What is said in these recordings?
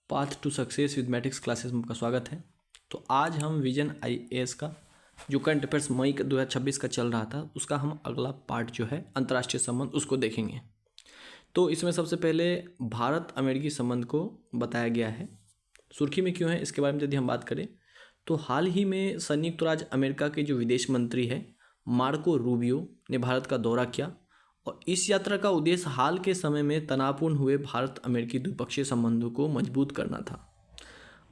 Path to success with matrix classes में आपका स्वागत है। तो आज हम विजन आईएएस का जो करंट अफेयर्स मई 2026 का चल रहा था उसका हम अगला पार्ट जो है अंतर्राष्ट्रीय संबंध उसको देखेंगे। तो इसमें सबसे पहले भारत अमेरिकी संबंध को बताया गया है। सुर्खी में क्यों है इसके बारे में यदि हम बात करें तो हाल ही में संयुक्त राज्य अमेरिका के जो विदेश मंत्री है मार्को रूबियो ने भारत का दौरा किया और इस यात्रा का उद्देश्य हाल के समय में तनावपूर्ण हुए भारत अमेरिकी द्विपक्षीय संबंधों को मजबूत करना था।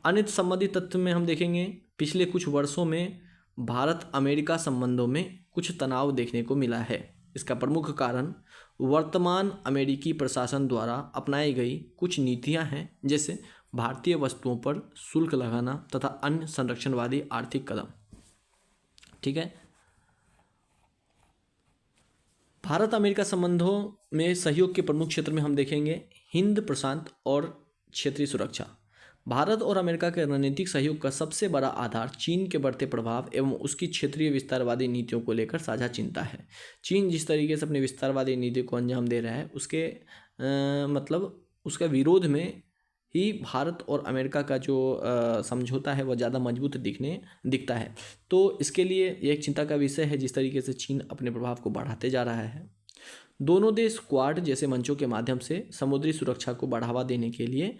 अन्य संबंधित तथ्य में हम देखेंगे पिछले कुछ वर्षों में भारत अमेरिका संबंधों में कुछ तनाव देखने को मिला है। इसका प्रमुख कारण वर्तमान अमेरिकी प्रशासन द्वारा अपनाई गई कुछ नीतियां हैं, जैसे भारतीय वस्तुओं पर शुल्क लगाना तथा अन्य संरक्षणवादी आर्थिक कदम। ठीक है, भारत अमेरिका संबंधों में सहयोग के प्रमुख क्षेत्र में हम देखेंगे हिंद प्रशांत और क्षेत्रीय सुरक्षा। भारत और अमेरिका के रणनीतिक सहयोग का सबसे बड़ा आधार चीन के बढ़ते प्रभाव एवं उसकी क्षेत्रीय विस्तारवादी नीतियों को लेकर साझा चिंता है। चीन जिस तरीके से अपनी विस्तारवादी नीति को अंजाम दे रहा है उसके मतलब उसका विरोध में ही भारत और अमेरिका का जो समझौता है वह ज़्यादा मजबूत दिखता है। तो इसके लिए ये एक चिंता का विषय है जिस तरीके से चीन अपने प्रभाव को बढ़ाते जा रहा है। दोनों देश क्वाड जैसे मंचों के माध्यम से समुद्री सुरक्षा को बढ़ावा देने के लिए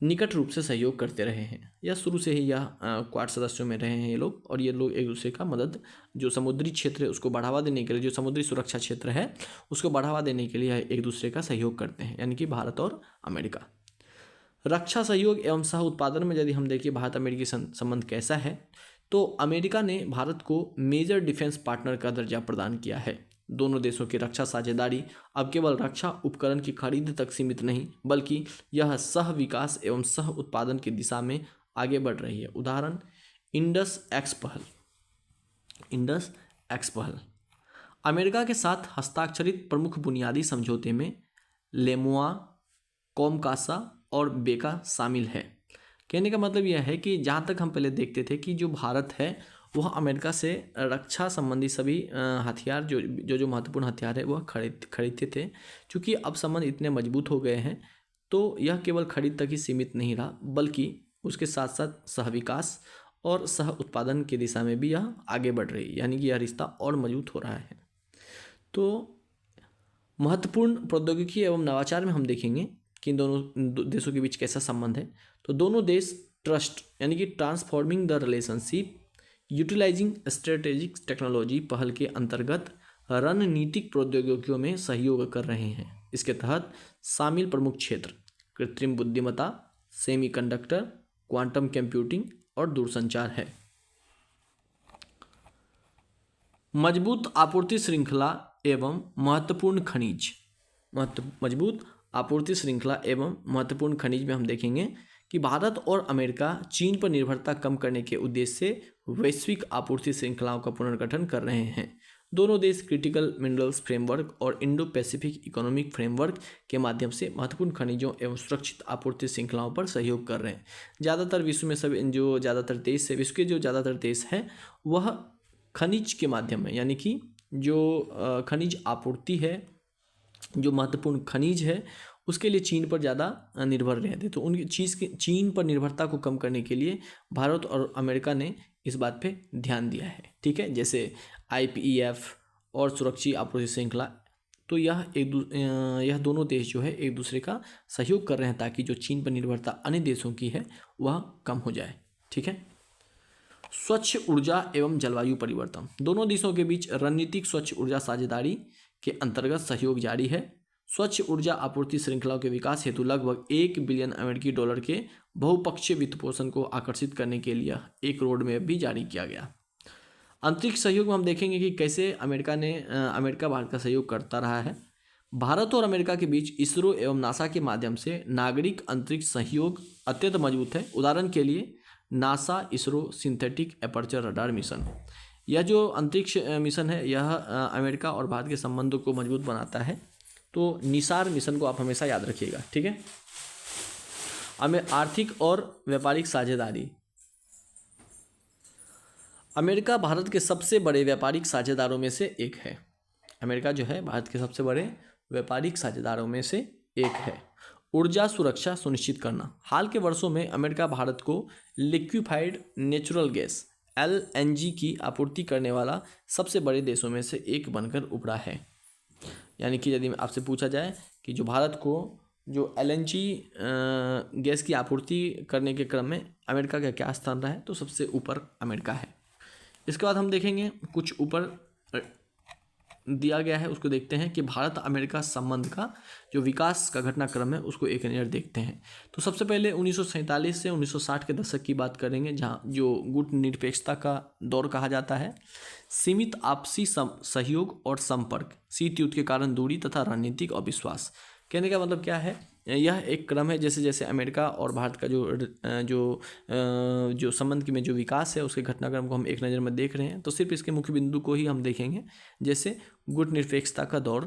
निकट रूप से सहयोग करते रहे हैं। यह शुरू से ही यह क्वाड सदस्यों में रहे हैं ये लोग, और ये लोग एक दूसरे का मदद जो समुद्री क्षेत्र है उसको बढ़ावा देने के लिए, जो समुद्री सुरक्षा क्षेत्र है उसको बढ़ावा देने के लिए एक दूसरे का सहयोग करते हैं, यानी कि भारत और अमेरिका। रक्षा सहयोग एवं सह उत्पादन में यदि हम देखिए भारत अमेरिकी संबंध कैसा है, तो अमेरिका ने भारत को मेजर डिफेंस पार्टनर का दर्जा प्रदान किया है। दोनों देशों की रक्षा साझेदारी अब केवल रक्षा उपकरण की खरीद तक सीमित नहीं, बल्कि यह सह विकास एवं सह उत्पादन की दिशा में आगे बढ़ रही है। उदाहरण इंडस एक्स पहल। अमेरिका के साथ हस्ताक्षरित प्रमुख बुनियादी समझौते में लेमुआ, कॉमकासा और बेका शामिल है। कहने का मतलब यह है कि जहाँ तक हम पहले देखते थे कि जो भारत है वह अमेरिका से रक्षा संबंधी सभी हथियार जो महत्वपूर्ण हथियार है वह खरीदते थे। क्योंकि अब संबंध इतने मजबूत हो गए हैं तो यह केवल खरीद तक ही सीमित नहीं रहा, बल्कि उसके साथ साथ सह विकास और सह उत्पादन की दिशा में भी यह आगे बढ़ रही है, यानी कि यह रिश्ता और मजबूत हो रहा है। तो महत्वपूर्ण प्रौद्योगिकी एवं नवाचार में हम देखेंगे कि इन दोनों देशों के बीच कैसा संबंध है। तो दोनों देश ट्रस्ट यानी कि transforming the relationship utilising strategic technology पहल के अंतर्गत रणनीतिक प्रौद्योगिकियों में सहयोग कर रहे हैं। इसके तहत शामिल प्रमुख क्षेत्र कृत्रिम बुद्धिमत्ता, सेमीकंडक्टर, क्वांटम कंप्यूटिंग और दूरसंचार है। मजबूत आपूर्ति श्रृंखला एवं महत्वपूर्ण खनिज। मजबूत आपूर्ति श्रृंखला एवं महत्वपूर्ण खनिज में हम देखेंगे कि भारत और अमेरिका चीन पर निर्भरता कम करने के उद्देश्य से वैश्विक आपूर्ति श्रृंखलाओं का पुनर्गठन कर रहे हैं। दोनों देश क्रिटिकल मिनरल्स फ्रेमवर्क और इंडो पैसिफिक इकोनॉमिक फ्रेमवर्क के माध्यम से महत्वपूर्ण खनिजों एवं सुरक्षित आपूर्ति श्रृंखलाओं पर सहयोग कर रहे हैं। ज़्यादातर विश्व में सब जो ज़्यादातर देश है, विश्व के जो ज़्यादातर देश हैं वह खनिज के माध्यम में, यानी कि जो खनिज आपूर्ति है, जो महत्वपूर्ण खनिज है उसके लिए चीन पर ज़्यादा निर्भर रहे थे। तो उनकी चीन पर निर्भरता को कम करने के लिए भारत और अमेरिका ने इस बात पे ध्यान दिया है। ठीक है, जैसे IPEF और सुरक्षित आपूर्ति श्रृंखला। तो यह दोनों देश जो है एक दूसरे का सहयोग कर रहे हैं ताकि जो चीन पर निर्भरता अन्य देशों की है वह कम हो जाए। ठीक है, स्वच्छ ऊर्जा एवं जलवायु परिवर्तन। दोनों देशों के बीच रणनीतिक स्वच्छ ऊर्जा साझेदारी के अंतर्गत सहयोग जारी है। स्वच्छ ऊर्जा आपूर्ति श्रृंखलाओं के विकास हेतु लगभग $1 बिलियन के बहुपक्षीय वित्तपोषण को आकर्षित करने के लिए एक रोड मैप भी जारी किया गया। अंतरिक्ष सहयोग में हम देखेंगे कि कैसे अमेरिका भारत का सहयोग करता रहा है। भारत और अमेरिका के बीच इसरो एवं नासा के माध्यम से नागरिक अंतरिक्ष सहयोग अत्यंत मजबूत है। उदाहरण के लिए NASA ISRO synthetic aperture radar mission, यह जो अंतरिक्ष मिशन है यह अमेरिका और भारत के संबंधों को मजबूत बनाता है। तो निसार मिशन को आप हमेशा याद रखिएगा। ठीक है, आर्थिक और व्यापारिक साझेदारी। अमेरिका भारत के सबसे बड़े व्यापारिक साझेदारों में से एक है। अमेरिका जो है भारत के सबसे बड़े व्यापारिक साझेदारों में से एक है। ऊर्जा सुरक्षा सुनिश्चित करना। हाल के वर्षों में अमेरिका भारत को लिक्विफाइड नेचुरल गैस LNG की आपूर्ति करने वाला सबसे बड़े देशों में से एक बनकर उभरा है। यानी कि यदि आपसे पूछा जाए कि जो भारत को जो LNG गैस की आपूर्ति करने के क्रम में अमेरिका का क्या स्थान रहा है, तो सबसे ऊपर अमेरिका है। इसके बाद हम देखेंगे कुछ ऊपर दिया गया है, उसको देखते हैं कि भारत अमेरिका संबंध का जो विकास का घटनाक्रम है उसको एक नज़र देखते हैं। तो सबसे पहले 1947 से 1960 के दशक की बात करेंगे, जहाँ जो गुटनिरपेक्षता का दौर कहा जाता है। सीमित आपसी सहयोग और संपर्क, शीत युद्ध के कारण दूरी तथा रणनीतिक अविश्वास। कहने का मतलब क्या है, यह एक क्रम है जैसे जैसे अमेरिका और भारत का जो संबंध में जो विकास है उसके घटनाक्रम को हम एक नज़र में देख रहे हैं। तो सिर्फ इसके मुख्य बिंदु को ही हम देखेंगे, जैसे गुटनिरपेक्षता का दौर,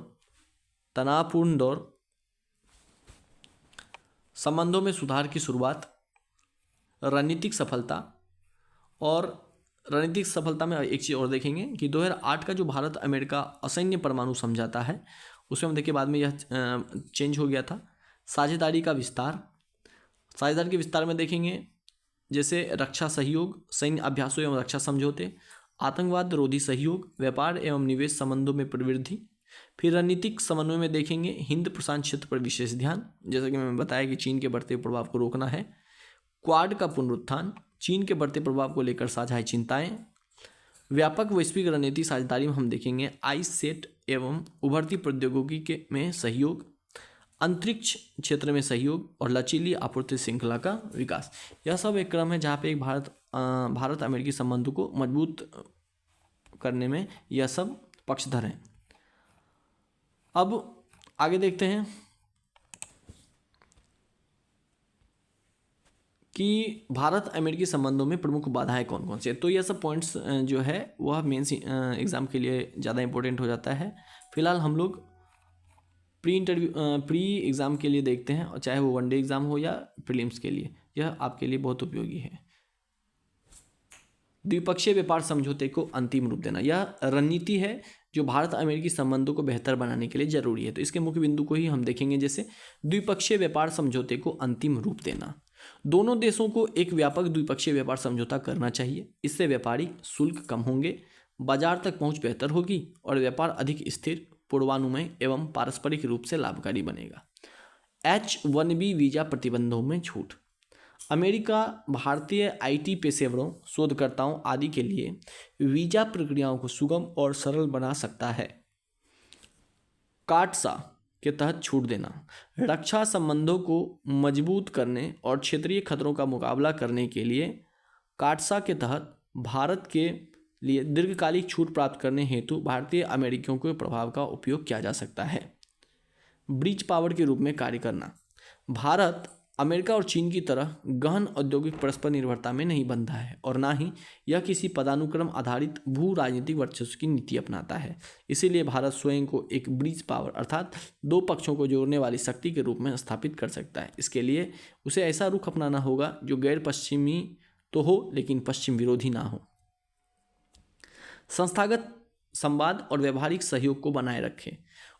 तनावपूर्ण दौर, संबंधों में सुधार की शुरुआत, रणनीतिक सफलता। और रणनीतिक सफलता में एक चीज़ और देखेंगे कि 2008 का जो भारत अमेरिका असैन्य परमाणु समझौता है उसमें हम देखिए बाद में यह चेंज हो गया था। साझेदारी का विस्तार, साझेदारी के विस्तार में देखेंगे जैसे रक्षा सहयोग, सैन्य अभ्यासों एवं रक्षा समझौते, आतंकवाद रोधी सहयोग, व्यापार एवं निवेश संबंधों में प्रवृद्धि। फिर रणनीतिक समन्वय में देखेंगे हिंद प्रशांत क्षेत्र पर विशेष ध्यान, जैसा कि मैंने बताया कि चीन के बढ़ते प्रभाव को रोकना है। क्वाड का पुनरुत्थान, चीन के बढ़ते प्रभाव को लेकर साझा चिंताएं। व्यापक वैश्विक रणनीति साझेदारी में हम देखेंगे आईसेट एवं उभरती प्रौद्योगिकी में सहयोग, अंतरिक्ष क्षेत्र में सहयोग और लचीली आपूर्ति श्रृंखला का विकास। यह सब एक क्रम है जहाँ पे एक भारत अमेरिकी संबंधों को मजबूत करने में यह सब पक्षधर हैं। अब आगे देखते हैं कि भारत अमेरिकी संबंधों में प्रमुख बाधाएं कौन कौन सी है। तो यह सब पॉइंट्स जो है वह मेंस एग्ज़ाम के लिए ज़्यादा इंपॉर्टेंट हो जाता है। फिलहाल हम लोग प्री एग्ज़ाम के लिए देखते हैं, और चाहे वो वनडे एग्ज़ाम हो या प्रीलिम्स के लिए, यह आपके लिए बहुत उपयोगी है। द्विपक्षीय व्यापार समझौते को अंतिम रूप देना, यह रणनीति है जो भारत अमेरिकी संबंधों को बेहतर बनाने के लिए जरूरी है। तो इसके मुख्य बिंदु को ही हम देखेंगे, जैसे द्विपक्षीय व्यापार समझौते को अंतिम रूप देना। दोनों देशों को एक व्यापक द्विपक्षीय व्यापार समझौता करना चाहिए। इससे व्यापारिक शुल्क कम होंगे, बाजार तक पहुंच बेहतर होगी और व्यापार अधिक स्थिर, पूर्वानुमेय एवं पारस्परिक रूप से लाभकारी बनेगा। H-1B वीजा प्रतिबंधों में छूट, अमेरिका भारतीय IT पेशेवरों, शोधकर्ताओं आदि के लिए वीजा प्रक्रियाओं को सुगम और सरल बना सकता है। काटसा के तहत छूट देना, रक्षा संबंधों को मजबूत करने और क्षेत्रीय खतरों का मुकाबला करने के लिए काटसा के तहत भारत के लिए दीर्घकालिक छूट प्राप्त करने हेतु भारतीय अमेरिकियों के प्रभाव का उपयोग किया जा सकता है। ब्रिज पावर के रूप में कार्य करना, भारत अमेरिका और चीन की तरह गहन औद्योगिक परस्पर निर्भरता में नहीं बंधा है और ना ही यह किसी पदानुक्रम आधारित भू राजनीतिक वर्चस्व की नीति अपनाता है। इसीलिए भारत स्वयं को एक ब्रिज पावर अर्थात दो पक्षों को जोड़ने वाली शक्ति के रूप में स्थापित कर सकता है। इसके लिए उसे ऐसा रुख अपनाना होगा जो गैर पश्चिमी तो हो लेकिन पश्चिम विरोधी ना हो। संस्थागत संवाद और व्यवहारिक सहयोग को बनाए रखें,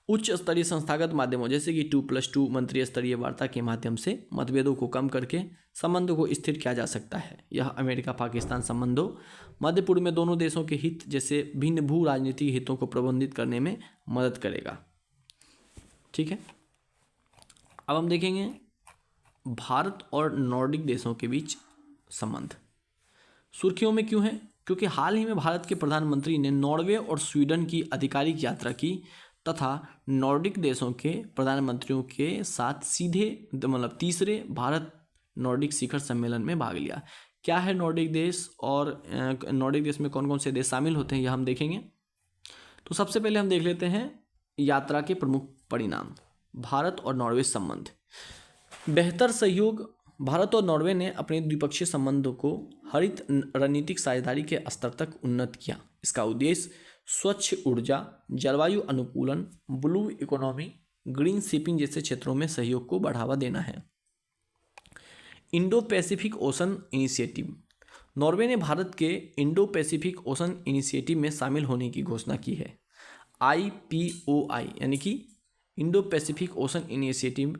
उच्च स्तरीय संस्थागत माध्यमों जैसे कि 2+2 मंत्रिय स्तरीय वार्ता के माध्यम से मतभेदों को कम करके संबंधों को स्थिर किया जा सकता है। यह अमेरिका पाकिस्तान संबंधों, मध्य पूर्व में दोनों देशों के हित जैसे भिन्न भू राजनीतिक हितों को प्रबंधित करने में मदद करेगा। ठीक है, अब हम देखेंगे भारत और नॉर्डिक देशों के बीच संबंध सुर्खियों में क्यों है, क्योंकि हाल ही में भारत के प्रधानमंत्री ने नॉर्वे और स्वीडन की आधिकारिक यात्रा की तथा नॉर्डिक देशों के प्रधानमंत्रियों के साथ सीधे मतलब तीसरे भारत नॉर्डिक शिखर सम्मेलन में भाग लिया। क्या है नॉर्डिक देश और नॉर्डिक देश में कौन कौन से देश शामिल होते हैं यह हम देखेंगे। तो सबसे पहले हम देख लेते हैं यात्रा के प्रमुख परिणाम। भारत और नॉर्वे संबंध, बेहतर सहयोग। भारत और नॉर्वे ने अपने द्विपक्षीय संबंधों को हरित रणनीतिक साझेदारी के स्तर तक उन्नत किया। इसका उद्देश्य स्वच्छ ऊर्जा, जलवायु अनुकूलन, ब्लू इकोनॉमी, ग्रीन शिपिंग जैसे क्षेत्रों में सहयोग को बढ़ावा देना है। Indo Pacific ocean initiative, Norway ने भारत के इंडो पैसिफिक ओशन इनिशिएटिव में शामिल होने की घोषणा की है। IPOI यानी कि इंडो पैसिफिक ओशन इनिशिएटिव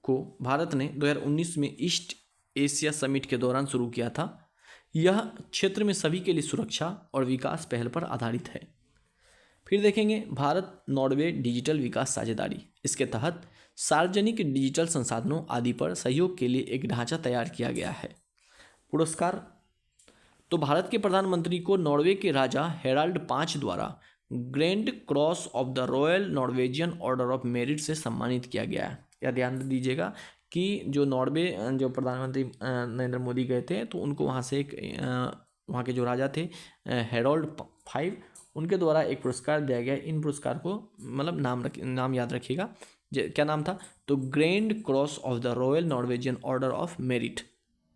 को भारत ने 2019 में ईस्ट एशिया समिट के दौरान शुरू किया था। यह क्षेत्र में सभी के लिए सुरक्षा और विकास पहल पर आधारित है। फिर देखेंगे भारत नॉर्वे डिजिटल विकास साझेदारी। इसके तहत सार्वजनिक डिजिटल संसाधनों आदि पर सहयोग के लिए एक ढांचा तैयार किया गया है। पुरस्कार, तो भारत के प्रधानमंत्री को नॉर्वे के राजा हेराल्ड 5 द्वारा grand cross of the royal Norwegian order of merit से सम्मानित किया गया है। यह ध्यान दीजिएगा कि जो नॉर्वे जो प्रधानमंत्री नरेंद्र मोदी गए थे तो उनको वहाँ से एक वहाँ के जो राजा थे हेराल्ड 5, उनके द्वारा एक पुरस्कार दिया गया। इन पुरस्कार को मतलब नाम याद रखिएगा, क्या नाम था, तो grand cross of the royal Norwegian order of merit.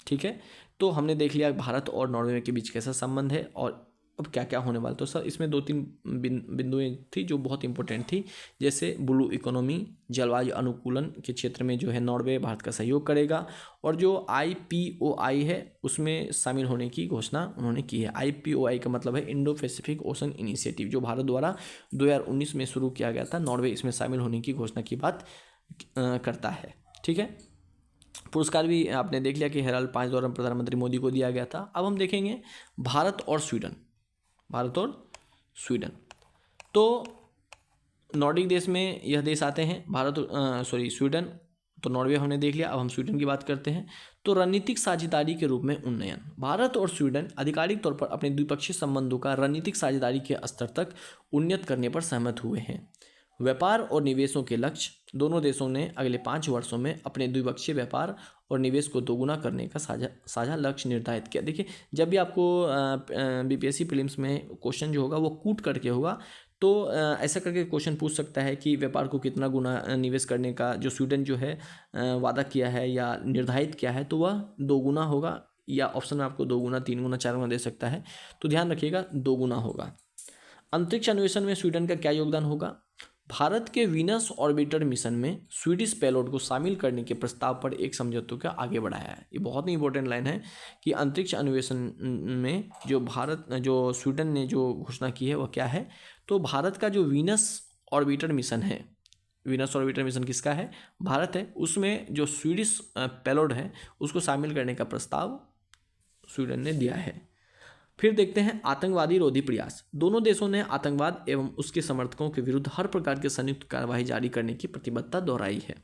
ठीक है, तो हमने देख लिया भारत और नॉर्वे के बीच कैसा संबंध है और अब क्या क्या होने वाला। तो सर इसमें 2-3 बिंदुएं थी जो बहुत इंपॉर्टेंट थी, जैसे ब्लू इकोनॉमी, जलवायु अनुकूलन के क्षेत्र में जो है नॉर्वे भारत का सहयोग करेगा, और जो IPOI है उसमें शामिल होने की घोषणा उन्होंने की है। IPOI का मतलब है इंडो पैसिफिक ओशन इनिशिएटिव, जो भारत द्वारा 2019 में शुरू किया गया था। नॉर्वे इसमें शामिल होने की घोषणा की बात करता है। ठीक है, पुरस्कार भी आपने देख लिया कि हेराल्ड 5 द्वारा प्रधानमंत्री मोदी को दिया गया था। अब हम देखेंगे भारत और स्वीडन। तो नॉर्डिक देश में यह देश आते हैं, स्वीडन। तो नॉर्वे हमने देख लिया, अब हम स्वीडन की बात करते हैं। तो रणनीतिक साझेदारी के रूप में उन्नयन, भारत और स्वीडन आधिकारिक तौर पर अपने द्विपक्षीय संबंधों का रणनीतिक साझेदारी के स्तर तक उन्नत करने पर सहमत हुए हैं। व्यापार और निवेशों के लक्ष्य, दोनों देशों ने अगले 5 वर्षों में अपने द्विपक्षीय व्यापार और निवेश को दोगुना करने का साझा लक्ष्य निर्धारित किया। देखिए, जब भी आपको BPSC प्रीलिम्स में क्वेश्चन जो होगा वो कूट करके होगा, तो ऐसा करके क्वेश्चन पूछ सकता है कि व्यापार को कितना गुना निवेश करने का जो स्वीडन जो है वादा किया है या निर्धारित किया है, तो वह 2 गुना होगा, या ऑप्शन में आपको 2 गुना, 3 गुना, 4 गुना दे सकता है। तो ध्यान रखिएगा 2 गुना होगा। अंतरिक्ष अन्वेषण में स्वीडन का क्या योगदान होगा? भारत के वीनस ऑर्बिटर मिशन में स्वीडिश पेलोड को शामिल करने के प्रस्ताव पर एक समझौते को आगे बढ़ाया है। ये बहुत ही इंपॉर्टेंट लाइन है कि अंतरिक्ष अन्वेषण में जो स्वीडन ने जो घोषणा की है वह क्या है, तो भारत का जो वीनस ऑर्बिटर मिशन है, वीनस ऑर्बिटर मिशन किसका है? भारत है। उसमें जो स्वीडिश पेलोड है उसको शामिल करने का प्रस्ताव स्वीडन ने दिया है। फिर देखते हैं आतंकवादी रोधी प्रयास। दोनों देशों ने आतंकवाद एवं उसके समर्थकों के विरुद्ध हर प्रकार की संयुक्त कार्रवाई जारी करने की प्रतिबद्धता दोहराई है।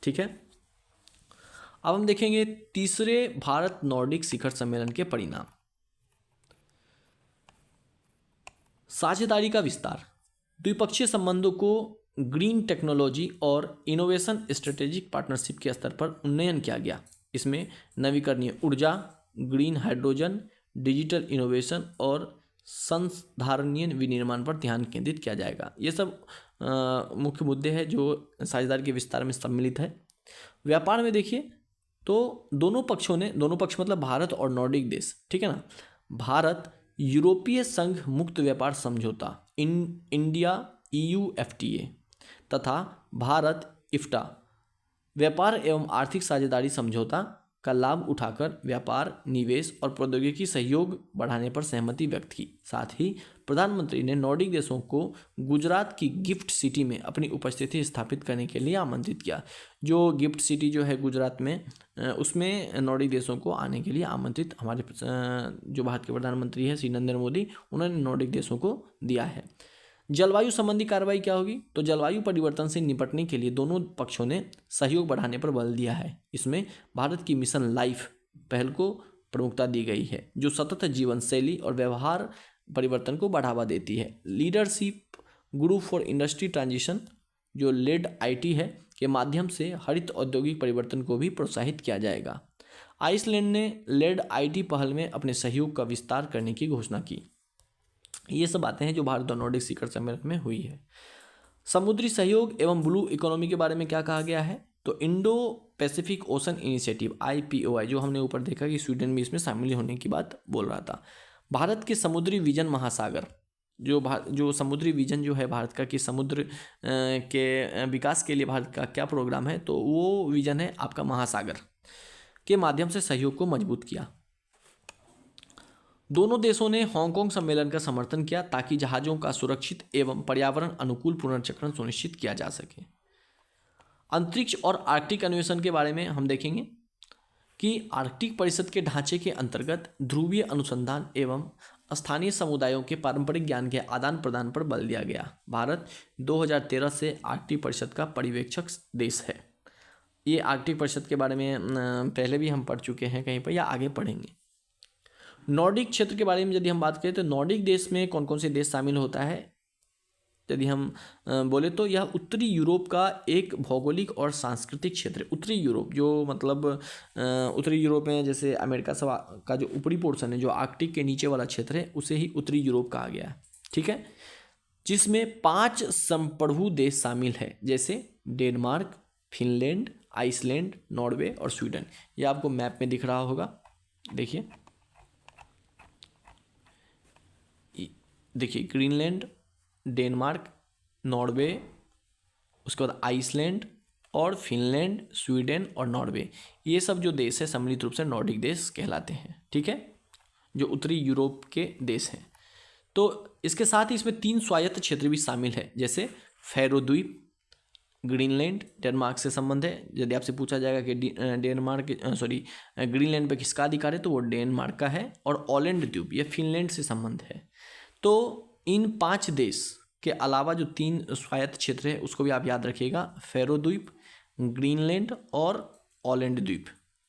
ठीक है, अब हम देखेंगे तीसरे भारत नॉर्डिक शिखर सम्मेलन के परिणाम। साझेदारी का विस्तार, द्विपक्षीय संबंधों को ग्रीन टेक्नोलॉजी और इनोवेशन स्ट्रेटेजिक पार्टनरशिप के स्तर पर उन्नयन किया गया। इसमें नवीकरणीय ऊर्जा, ग्रीन हाइड्रोजन, डिजिटल इनोवेशन और संधारणीय विनिर्माण पर ध्यान केंद्रित किया जाएगा। ये सब मुख्य मुद्दे हैं जो साझेदारी के विस्तार में सम्मिलित है। व्यापार में देखिए तो दोनों पक्ष मतलब भारत और नॉर्डिक देश, ठीक है ना, भारत यूरोपीय संघ मुक्त व्यापार समझौता इंडिया EU FTA तथा भारत IFTA व्यापार एवं आर्थिक साझेदारी समझौता का लाभ उठाकर व्यापार, निवेश और प्रौद्योगिकी सहयोग बढ़ाने पर सहमति व्यक्त की। साथ ही प्रधानमंत्री ने नॉर्डिक देशों को गुजरात की गिफ्ट सिटी में अपनी उपस्थिति स्थापित करने के लिए आमंत्रित किया। जो गिफ्ट सिटी जो है गुजरात में, उसमें नॉर्डिक देशों को आने के लिए आमंत्रित हमारे जो भारत के प्रधानमंत्री हैं श्री नरेंद्र मोदी, उन्होंने नॉर्डिक देशों को दिया है। जलवायु संबंधी कार्रवाई क्या होगी? तो जलवायु परिवर्तन से निपटने के लिए दोनों पक्षों ने सहयोग बढ़ाने पर बल दिया है। इसमें भारत की मिशन लाइफ पहल को प्रमुखता दी गई है, जो सतत जीवन शैली और व्यवहार परिवर्तन को बढ़ावा देती है। Leadership group for industry transition जो लेड IT है के माध्यम से हरित औद्योगिक परिवर्तन को भी प्रोत्साहित किया जाएगा। आइसलैंड ने लेड IT पहल में अपने सहयोग का विस्तार करने की घोषणा की। ये सब बातें हैं जो भारत और नॉर्डिक शिखर सम्मेलन में हुई है। समुद्री सहयोग एवं ब्लू इकोनॉमी के बारे में क्या कहा गया है? तो Indo Pacific ocean initiative IPOI, जो हमने ऊपर देखा कि स्वीडन भी इसमें शामिल होने की बात बोल रहा था। भारत के समुद्री विजन महासागर, जो समुद्री विजन जो है भारत का कि समुद्र के विकास के लिए भारत का क्या प्रोग्राम है, तो वो विजन है आपका महासागर के माध्यम से सहयोग को मजबूत किया। दोनों देशों ने हांगकांग सम्मेलन का समर्थन किया ताकि जहाज़ों का सुरक्षित एवं पर्यावरण अनुकूल पुनर्चक्रण सुनिश्चित किया जा सके। अंतरिक्ष और आर्कटिक अन्वेषण के बारे में हम देखेंगे कि आर्कटिक परिषद के ढांचे के अंतर्गत ध्रुवीय अनुसंधान एवं स्थानीय समुदायों के पारंपरिक ज्ञान के आदान प्रदान पर बल दिया गया। भारत 2013 से आर्कटिक परिषद का पर्यवेक्षक देश है। ये आर्कटिक परिषद के बारे में पहले भी हम पढ़ चुके हैं कहीं पर या आगे पढ़ेंगे। नॉर्डिक क्षेत्र के बारे में यदि हम बात करें तो नॉर्डिक देश में कौन कौन से देश शामिल होता है, यदि हम बोले तो यह उत्तरी यूरोप का एक भौगोलिक और सांस्कृतिक क्षेत्र है। उत्तरी यूरोप जो मतलब उत्तरी यूरोप में जैसे अमेरिका सब का जो ऊपरी पोर्शन है, जो आर्कटिक के नीचे वाला क्षेत्र है, उसे ही उत्तरी यूरोप कहा गया है। ठीक है, जिसमें 5 संप्रभु देश शामिल है, जैसे डेनमार्क, फिनलैंड, आइसलैंड, नॉर्वे और स्वीडन। ये आपको मैप में दिख रहा होगा, देखिए ग्रीनलैंड, डेनमार्क, नॉर्वे, उसके बाद आइसलैंड और फिनलैंड, स्वीडन और नॉर्वे, ये सब जो देश है सम्मिलित रूप से नॉर्डिक देश कहलाते हैं। ठीक है, जो उत्तरी यूरोप के देश हैं। तो इसके साथ ही इसमें 3 स्वायत्त क्षेत्र भी शामिल है, जैसे फैरो द्वीप, ग्रीनलैंड, डेनमार्क से संबंध है। यदि आपसे पूछा जाएगा कि ग्रीनलैंड पर किसका अधिकार है, तो वो डेनमार्क का है। और ऑलैंड द्वीप, यह फिनलैंड से संबंध है। तो इन 5 देश के अलावा जो 3 स्वायत्त क्षेत्र है उसको भी आप याद रखिएगा, फैरो द्वीप, ग्रीनलैंड और ऑलैंड द्वीप।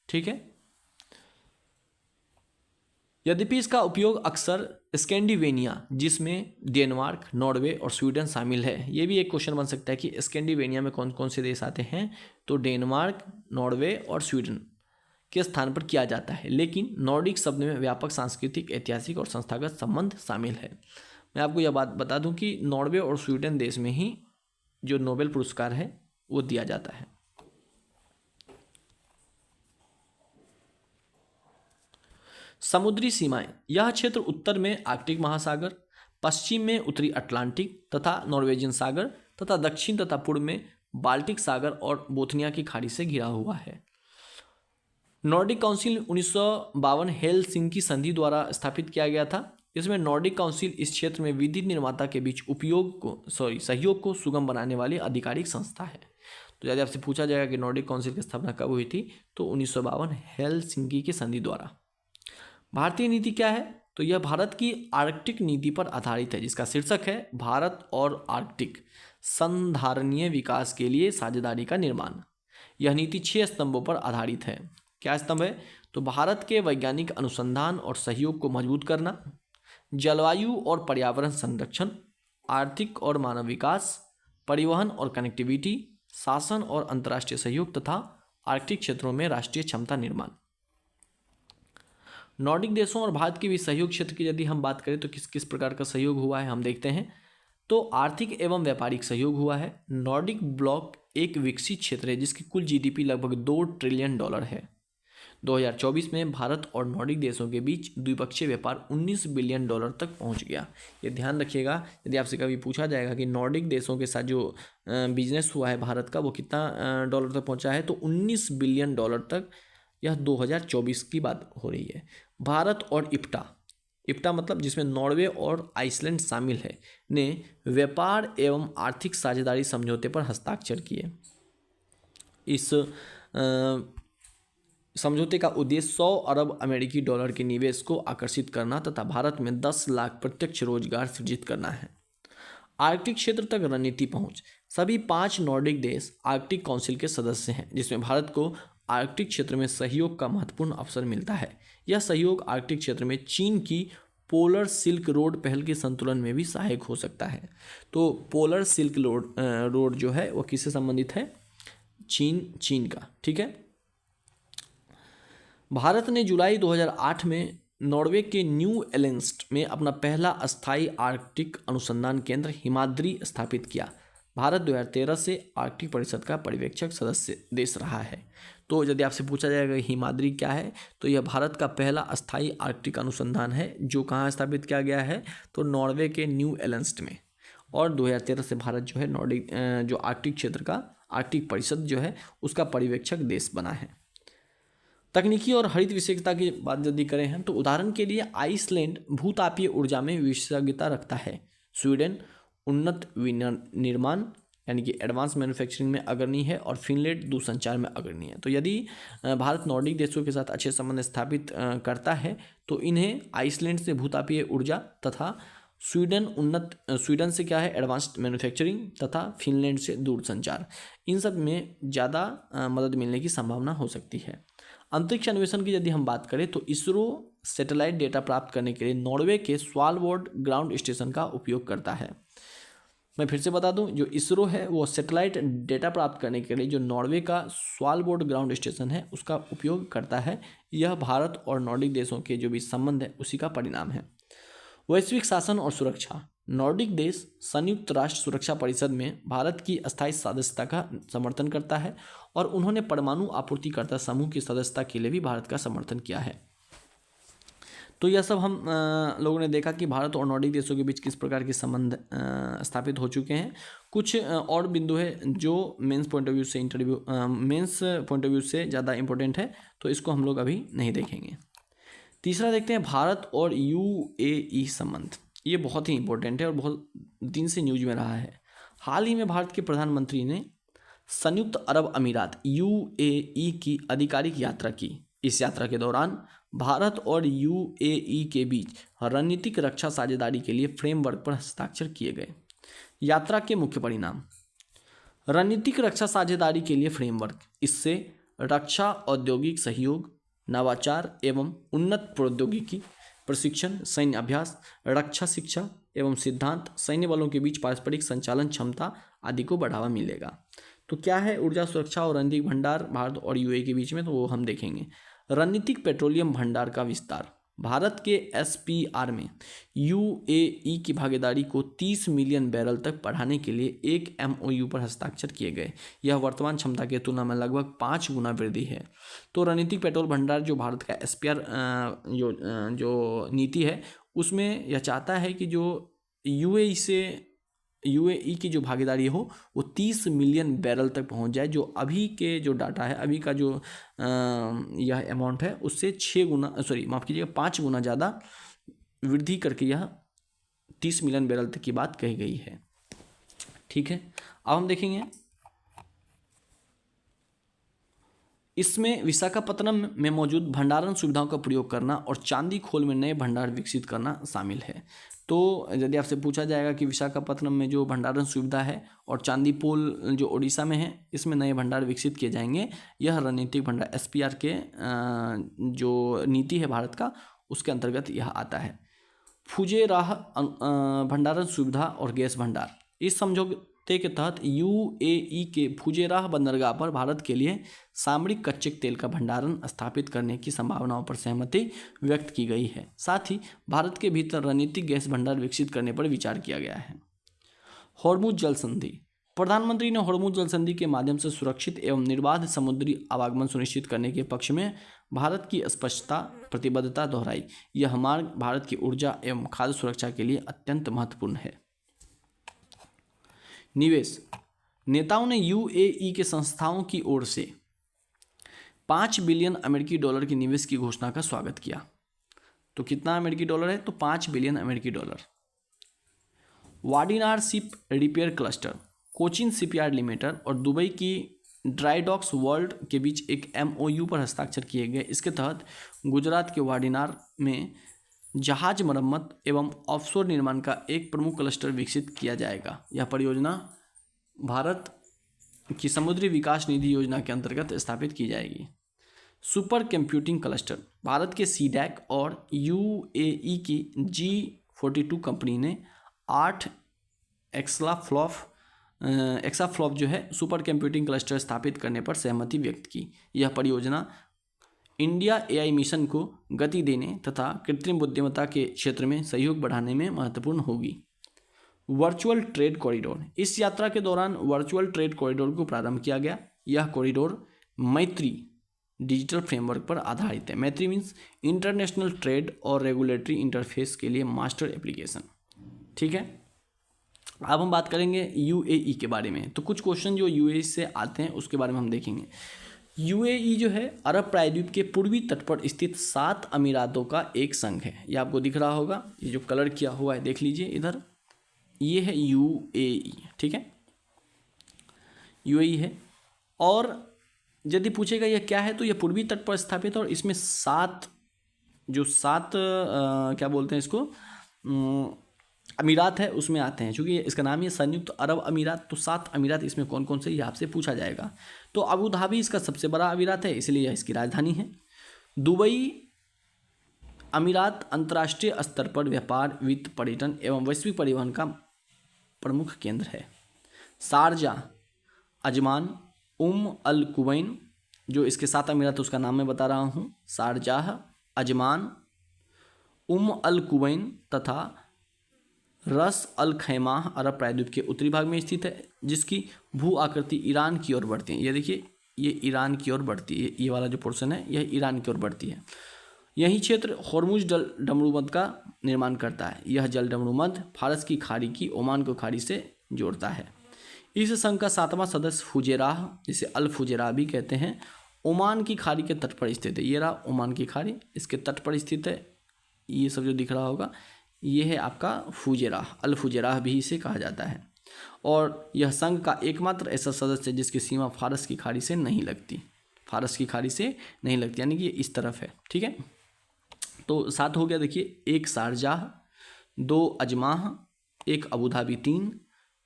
ठीक है, यद्यपि इसका उपयोग अक्सर स्कैंडिनेविया, जिसमें डेनमार्क, नॉर्वे और स्वीडन शामिल है। ये भी एक क्वेश्चन बन सकता है कि स्कैंडिनेविया में कौन कौन से देश आते हैं, तो डेनमार्क, नॉर्वे और स्वीडन के स्थान पर किया जाता है। लेकिन नॉर्डिक शब्द में व्यापक सांस्कृतिक, ऐतिहासिक और संस्थागत संबंध शामिल है। मैं आपको यह बात बता दूं कि नॉर्वे और स्वीडन देश में ही जो नोबेल पुरस्कार है वो दिया जाता है। समुद्री सीमाएं, यह क्षेत्र उत्तर में आर्कटिक महासागर, पश्चिम में उत्तरी अटलांटिक तथा नॉर्वेजियन सागर तथा दक्षिण तथा पूर्व में बाल्टिक सागर और बोथनिया की खाड़ी से घिरा हुआ है। नॉर्डिक काउंसिल 1952 हेलसिंकी संधि द्वारा स्थापित किया गया था। इसमें नॉर्डिक काउंसिल इस क्षेत्र में विधि निर्माता के बीच सहयोग को सुगम बनाने वाली आधिकारिक संस्था है। तो यदि आपसे पूछा जाएगा कि नॉर्डिक काउंसिल की स्थापना कब हुई थी, तो 1952 हेलसिंकी की संधि द्वारा। भारतीय नीति क्या है, तो यह भारत की आर्कटिक नीति पर आधारित है, जिसका शीर्षक है भारत और आर्कटिक संधारणीय विकास के लिए साझेदारी का निर्माण। यह नीति 6 स्तंभों पर आधारित है। क्या स्तंभ है, तो भारत के वैज्ञानिक अनुसंधान और सहयोग को मजबूत करना, जलवायु और पर्यावरण संरक्षण, आर्थिक और मानव विकास, परिवहन और कनेक्टिविटी, शासन और अंतर्राष्ट्रीय सहयोग तथा आर्कटिक क्षेत्रों में राष्ट्रीय क्षमता निर्माण। नॉर्डिक देशों और भारत के बीच सहयोग क्षेत्र की यदि हम बात करें तो किस किस प्रकार का सहयोग हुआ है हम देखते हैं। तो आर्थिक एवं व्यापारिक सहयोग हुआ है। नॉर्डिक ब्लॉक एक विकसित क्षेत्र है जिसकी कुल जीडीपी लगभग $2 ट्रिलियन है। 2024 में भारत और नॉर्डिक देशों के बीच द्विपक्षीय व्यापार $19 बिलियन तक पहुंच गया। ये ध्यान रखिएगा, यदि आपसे कभी पूछा जाएगा कि नॉर्डिक देशों के साथ जो बिजनेस हुआ है भारत का वो कितना डॉलर तक पहुंचा है, तो $19 बिलियन तक। यह 2024 की बात हो रही है। भारत और इप्टा मतलब जिसमें नॉर्वे और आइसलैंड शामिल है, ने व्यापार एवं आर्थिक साझेदारी समझौते पर हस्ताक्षर किए। इस समझौते का उद्देश्य 100 अरब अमेरिकी डॉलर के निवेश को आकर्षित करना तथा भारत में 10 लाख प्रत्यक्ष रोजगार सृजित करना है। आर्कटिक क्षेत्र तक रणनीति पहुंच, सभी 5 नॉर्डिक देश आर्कटिक काउंसिल के सदस्य हैं, जिसमें भारत को आर्कटिक क्षेत्र में सहयोग का महत्वपूर्ण अवसर मिलता है। यह सहयोग आर्कटिक क्षेत्र में चीन की पोलर सिल्क रोड पहल के संतुलन में भी सहायक हो सकता है। तो पोलर सिल्क रोड जो है वो किससे संबंधित है, चीन का। ठीक है, भारत ने जुलाई 2008 में नॉर्वे के न्यू एलेंस्ट में अपना पहला अस्थायी आर्कटिक अनुसंधान केंद्र हिमाद्री स्थापित किया। भारत 2013 से आर्कटिक परिषद का पर्यवेक्षक सदस्य देश रहा है। तो यदि आपसे पूछा जाएगा हिमाद्री क्या है, तो यह भारत का पहला अस्थायी आर्कटिक अनुसंधान है जो कहाँ स्थापित किया गया है, तो नॉर्वे के न्यू एलेंस्ट में। और 2013 से भारत जो है नॉर्डिक जो आर्कटिक क्षेत्र का आर्कटिक परिषद जो है उसका पर्यवेक्षक देश बना है। तकनीकी और हरित विशेषता की बात यदि करें हैं तो उदाहरण के लिए आइसलैंड भूतापीय ऊर्जा में विशेषज्ञता रखता है। स्वीडन उन्नत विनिर्माण यानी कि एडवांस मैन्युफैक्चरिंग में अग्रणी है और फिनलैंड दूरसंचार में अग्रणी है। तो यदि भारत नॉर्डिक देशों के साथ अच्छे संबंध स्थापित करता है तो इन्हें आइसलैंड से भूतापीय ऊर्जा तथा स्वीडन से क्या है एडवांस्ड मैन्युफैक्चरिंग तथा फिनलैंड से दूरसंचार, इन सब में ज़्यादा मदद मिलने की संभावना हो सकती है। अंतरिक्ष अन्वेषण की यदि हम बात करें तो इसरो सैटेलाइट डेटा प्राप्त करने के लिए नॉर्वे के स्वालबोर्ड ग्राउंड स्टेशन का उपयोग करता है। मैं फिर से बता दूं, जो इसरो है वो सैटेलाइट डेटा प्राप्त करने के लिए जो नॉर्वे का स्वालबोर्ड ग्राउंड स्टेशन है उसका उपयोग करता है। यह भारत और नॉर्डिक देशों के जो भी संबंध है उसी का परिणाम है। वैश्विक शासन और सुरक्षा, नॉर्डिक देश संयुक्त राष्ट्र सुरक्षा परिषद में भारत की अस्थायी सदस्यता का समर्थन करता है और उन्होंने परमाणु आपूर्तिकर्ता समूह की सदस्यता के लिए भी भारत का समर्थन किया है। तो यह सब हम लोगों ने देखा कि भारत और नॉर्डिक देशों के बीच किस प्रकार के संबंध स्थापित हो चुके हैं। कुछ और बिंदु है जो मेंस पॉइंट ऑफ व्यू से ज़्यादा इंपॉर्टेंट है, तो इसको हम लोग अभी नहीं देखेंगे। तीसरा देखते हैं भारत और यूएई संबंध। ये बहुत ही इंपॉर्टेंट है और बहुत दिन से न्यूज में रहा है। हाल ही में भारत के प्रधानमंत्री ने संयुक्त अरब अमीरात यूएई की आधिकारिक यात्रा की। इस यात्रा के दौरान भारत और यूएई के बीच रणनीतिक रक्षा साझेदारी के लिए फ्रेमवर्क पर हस्ताक्षर किए गए। यात्रा के मुख्य परिणाम, रणनीतिक रक्षा साझेदारी के लिए फ्रेमवर्क, इससे रक्षा औद्योगिक सहयोग, नवाचार एवं उन्नत प्रौद्योगिकी, प्रशिक्षण, सैन्य अभ्यास, रक्षा शिक्षा एवं सिद्धांत, सैन्य बलों के बीच पारस्परिक संचालन क्षमता आदि को बढ़ावा मिलेगा। तो क्या है ऊर्जा सुरक्षा और रणनीतिक भंडार भारत और यूएई के बीच में, तो वो हम देखेंगे। रणनीतिक पेट्रोलियम भंडार का विस्तार, भारत के एसपीआर में यूएई की भागीदारी को 30 मिलियन बैरल तक बढ़ाने के लिए एक एमओयू पर हस्ताक्षर किए गए। यह वर्तमान क्षमता की तुलना में लगभग 5 गुना वृद्धि है। तो रणनीतिक पेट्रोल भंडार जो भारत का एसपीआर जो नीति है उसमें यह चाहता है कि जो यूएई की जो भागीदारी हो वो 30 मिलियन बैरल तक पहुंच जाए, जो अभी के जो डाटा है, अभी का जो यह अमाउंट है उससे 5 गुना ज़्यादा वृद्धि करके यह 30 मिलियन बैरल तक की बात कही गई है। ठीक है, अब हम देखेंगे इसमें विशाखापत्तनम में मौजूद भंडारण सुविधाओं का प्रयोग करना और चांदी खोल में नए भंडार विकसित करना शामिल है। तो यदि आपसे पूछा जाएगा कि विशाखापत्तनम में जो भंडारण सुविधा है और चांदी पोल जो उड़ीसा में है इसमें नए भंडार विकसित किए जाएंगे, यह रणनीतिक भंडार एसपीआर के जो नीति है भारत का उसके अंतर्गत यह आता है। फुजेराह भंडारण सुविधा और गैस भंडार, इस समझौते के तहत यूएई के फुजेराह बंदरगाह पर भारत के लिए सामरिक कच्चे तेल का भंडारण स्थापित करने की संभावनाओं पर सहमति व्यक्त की गई है। साथ ही भारत के भीतर रणनीतिक गैस भंडार विकसित करने पर विचार किया गया है। होर्मुज जल संधि, प्रधानमंत्री ने होर्मुज जल संधि के माध्यम से सुरक्षित एवं निर्बाध समुद्री आवागमन सुनिश्चित करने के पक्ष में भारत की स्पष्टता प्रतिबद्धता दोहराई। यह मार्ग भारत की ऊर्जा एवं खाद्य सुरक्षा के लिए अत्यंत महत्वपूर्ण है। निवेश, नेताओं ने यूएई के संस्थाओं की ओर से 5 बिलियन अमेरिकी डॉलर के निवेश की घोषणा का स्वागत किया। तो कितना अमेरिकी डॉलर है, तो 5 बिलियन अमेरिकी dollar. Vadinar ship repair cluster, Cochin shipyard limited और दुबई की ड्राईडॉक्स वर्ल्ड के बीच एक एमओयू पर हस्ताक्षर किए गए। इसके तहत गुजरात के वाडिनार में जहाज मरम्मत एवं ऑफशोर निर्माण का एक प्रमुख क्लस्टर विकसित किया जाएगा। यह परियोजना भारत की समुद्री विकास निधि योजना के अंतर्गत स्थापित की जाएगी। सुपर कंप्यूटिंग क्लस्टर, भारत के सीडैक और यूएई की G42 कंपनी ने 8 एक्साफ्लॉप जो है सुपर कंप्यूटिंग क्लस्टर स्थापित करने पर सहमति व्यक्त की। यह परियोजना इंडिया एआई मिशन को गति देने तथा कृत्रिम बुद्धिमत्ता के क्षेत्र में सहयोग बढ़ाने में महत्वपूर्ण होगी। वर्चुअल ट्रेड कॉरिडोर, इस यात्रा के दौरान वर्चुअल ट्रेड कॉरिडोर को प्रारंभ किया गया। यह कॉरिडोर मैत्री डिजिटल फ्रेमवर्क पर आधारित है। मैत्री मीन्स इंटरनेशनल ट्रेड और रेगुलेटरी इंटरफेस के लिए मास्टर एप्लीकेशन। ठीक है, अब हम बात करेंगे यूएई के बारे में। तो कुछ क्वेश्चन जो यूएई से आते हैं उसके बारे में हम देखेंगे। यूएई जो है अरब प्रायद्वीप के पूर्वी तट पर स्थित 7 अमीरातों का एक संघ है। ये आपको दिख रहा होगा, ये जो कलर किया हुआ है देख लीजिए इधर, ये है यूएई। ठीक है, यूएई है। और यदि पूछेगा यह क्या है, तो यह पूर्वी तट पर स्थापित है और इसमें सात क्या बोलते हैं इसको, अमीरात है उसमें आते हैं। चूँकि इसका नाम है संयुक्त अरब अमीरात, तो 7 अमीरात इसमें कौन कौन से ये आपसे पूछा जाएगा। तो अबू धाबी इसका सबसे बड़ा अमीरात है, इसलिए यह इसकी राजधानी है। दुबई अमीरात अंतर्राष्ट्रीय स्तर पर व्यापार, वित्त, पर्यटन एवं वैश्विक परिवहन का प्रमुख केंद्र है। शारजाह, अजमान, अल कुवैन, जो इसके 7 अमीरात उसका नाम मैं बता रहा हूँ, शारजाह, अजमान, अल कुवैन तथा रस अल खैमा अरब प्रायद्वीप के उत्तरी भाग में स्थित है, जिसकी भू आकृति ईरान की ओर बढ़ती है। ये देखिए, ये ईरान की ओर बढ़ती है, ये वाला जो पोर्शन है यह ईरान की ओर बढ़ती है। यही क्षेत्र होर्मुज जल डमरूमंद का निर्माण करता है। यह जल डमरूमंद फारस की खाड़ी की ओमान को खाड़ी से जोड़ता है। इस संघ का 7वां सदस्य फुजेराह, जिसे अल फुजेराह भी कहते हैं, ओमान की खाड़ी के तट पर स्थित है। ये रहा ओमान की खाड़ी, इसके तट पर स्थित है। ये सब जो दिख रहा होगा ये है आपका फुजेराह, अल फुजेराह भी इसे कहा जाता है। और यह संघ का एकमात्र ऐसा सदस्य है जिसकी सीमा फारस की खाड़ी से नहीं लगती, फारस की खाड़ी से नहीं लगती, यानी कि ये इस तरफ है। ठीक है, तो 7 हो गया। देखिए, 1 शारजाह, 2 अजमाह, 1 अबू धाबी, 3,